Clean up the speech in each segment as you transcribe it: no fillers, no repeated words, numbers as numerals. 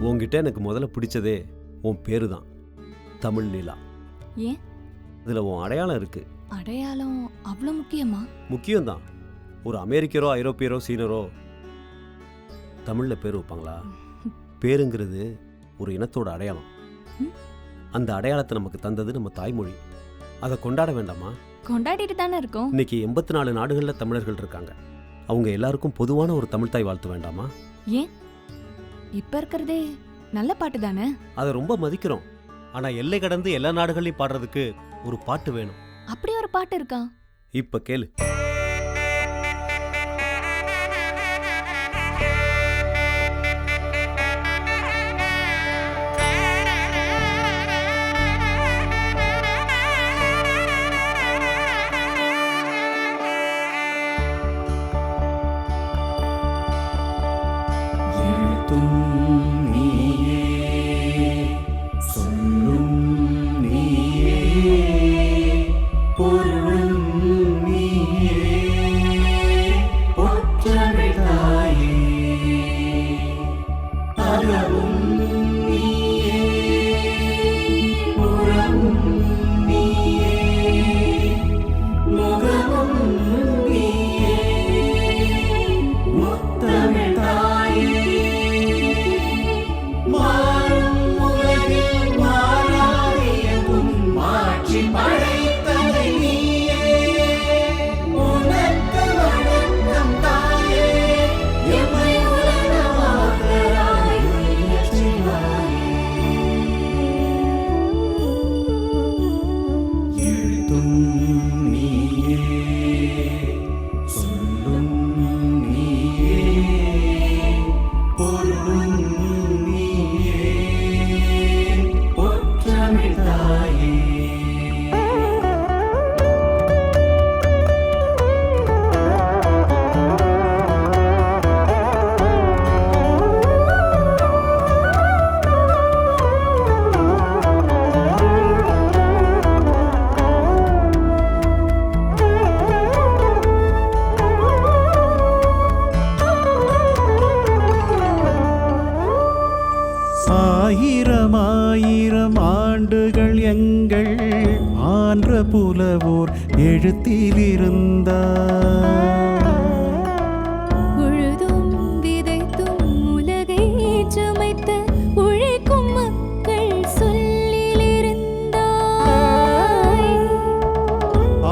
உன்கிட்ட எனக்கு முதல்ல பிடிச்சதே உன் பேரு தான், தமிழ் நிலா. ஏன்? இதுல உன் அடையாளம் இருக்கு. அடையாளம் அவ்வளோ முக்கியமா? முக்கியம்தான். ஒரு அமெரிக்கரோ ஐரோப்பியரோ சீனரோ தமிழ்ல பேர் வைப்பாங்களா? பேருங்கிறது ஒரு இனத்தோட அடையாளம். அந்த அடையாளத்தை நமக்கு தந்தது நம்ம தாய்மொழி. அதை கொண்டாட வேண்டாமா? கொண்டாடிட்டு தானே இருக்கோம். இன்னைக்கு 84 நாடுகளில் தமிழர்கள் இருக்காங்க. அவங்க எல்லாருக்கும் பொதுவான ஒரு தமிழ் தாய் வாழ்த்து வேண்டாமா? ஏன்? இப்ப இருக்கிறதே நல்ல பாட்டு தானே. அதை ரொம்ப மதிக்கிறோம். ஆனா எல்லை கடந்து எல்லா நாடுகளையும் பாடுறதுக்கு ஒரு பாட்டு வேணும். அப்படி ஒரு பாட்டு இருக்கா? இப்ப கேளு. ஆயிரம் ஆண்டுகள் எங்கள் ஆன்ற புலவோர் எழுத்தில் இருந்தார். உழுதும் விதைத்தும் உலகை சுமைத்த உழைக்கும் மக்கள் சொல்லில் இருந்தாய்.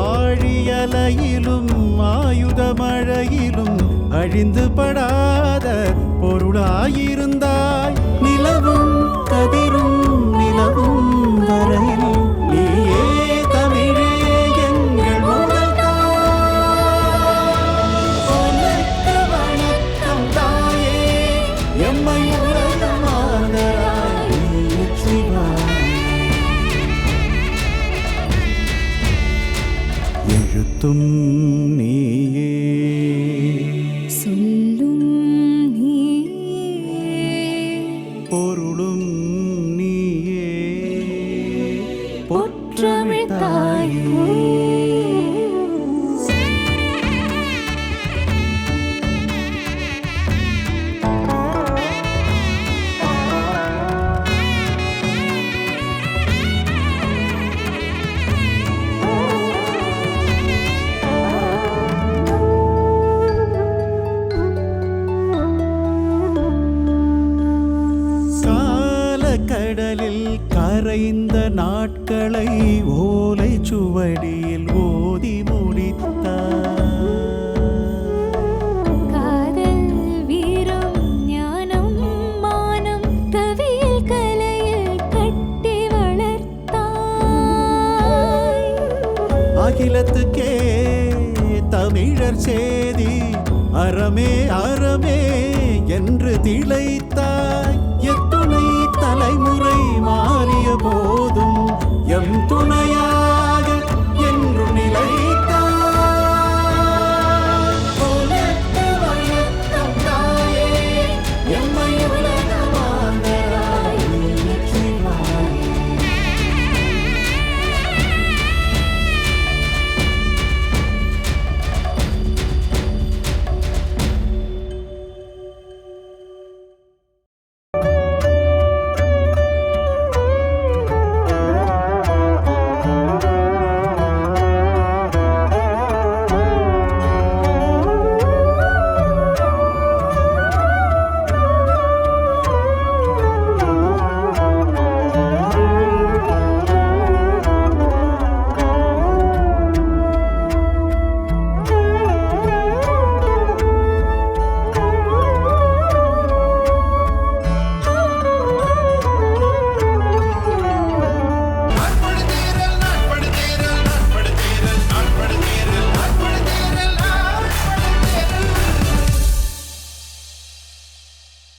ஆழியலையிலும் ஆயுத மழையிலும் அழிந்து படாத பொருளாயிருந்தாய். நிலவும் கதிரும் நிலவும் வரையில் நீயே தமிழே எங்கள் முதல் வணக்கம் தாயே, எம்மை உலகமானாய் எழுத்தும் நீயே சொல்லும் பொருளும் நீயே பொற்றமிழ் தாயே. கடலில் கரைந்த நாட்களை ஓலை சுவடியில் ஓதி முடித்தார். காதல் வீரம் ஞானம் மானம் தவியல் கலையில் கட்டி வளர்த்தாய். அகிலத்துக்கே தமிழர் சேதி அறமே அறமே என்று திளைத்தாய். எத்துணை தலைமுறை மாறிய போதும் எம் துணை